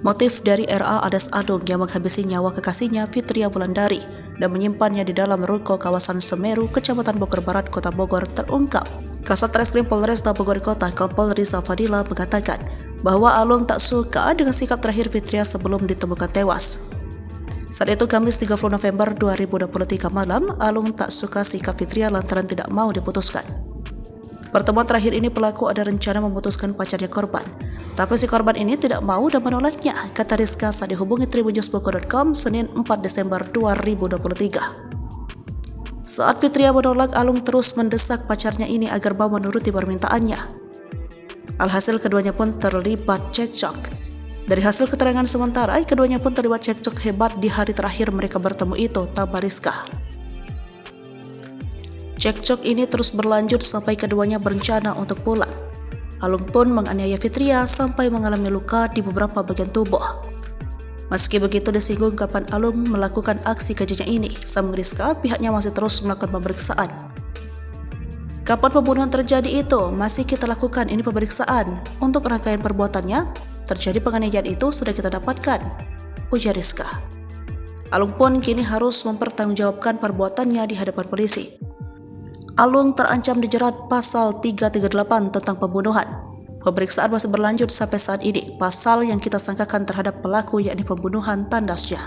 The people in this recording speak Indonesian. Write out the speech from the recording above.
Motif dari RA alias Alung yang menghabisi nyawa kekasihnya Fitria Wulandari dan menyimpannya di dalam ruko kawasan Semeru, Kecamatan Bogor Barat, Kota Bogor terungkap. Kasat Reskrim Polresta Bogor Kota Kompol Riza Fadila mengatakan bahwa Alung tak suka dengan sikap terakhir Fitria sebelum ditemukan tewas. Saat itu Kamis 30 November 2023 malam, Alung tak suka sikap Fitria lantaran tidak mau diputuskan. Pertemuan terakhir ini pelaku ada rencana memutuskan pacarnya korban, tapi si korban ini tidak mau dan menolaknya, kata Rizka saat dihubungi tribunnews.bogor.com Senin 4 Desember 2023. Saat Fitria menolak, Alung terus mendesak pacarnya ini agar mau menuruti permintaannya. Alhasil keduanya pun terlibat cekcok. Dari hasil keterangan sementara, keduanya pun terlibat cekcok hebat di hari terakhir mereka bertemu itu, tambah Rizka. Cekcok ini terus berlanjut sampai keduanya berencana untuk pulang. Alung pun menganiaya Fitria sampai mengalami luka di beberapa bagian tubuh. Meski begitu disinggung kapan Alung melakukan aksi kejinya ini, sambung Rizka, pihaknya masih terus melakukan pemeriksaan. Kapan pembunuhan terjadi itu masih kita lakukan ini pemeriksaan. Untuk rangkaian perbuatannya, terjadi penganiayaan itu sudah kita dapatkan, ujar Rizka. Alung pun kini harus mempertanggungjawabkan perbuatannya di hadapan polisi. Alung terancam dijerat pasal 338 tentang pembunuhan. Pemeriksaan masih berlanjut sampai saat ini. Pasal yang kita sangkakan terhadap pelaku yakni pembunuhan tandasnya.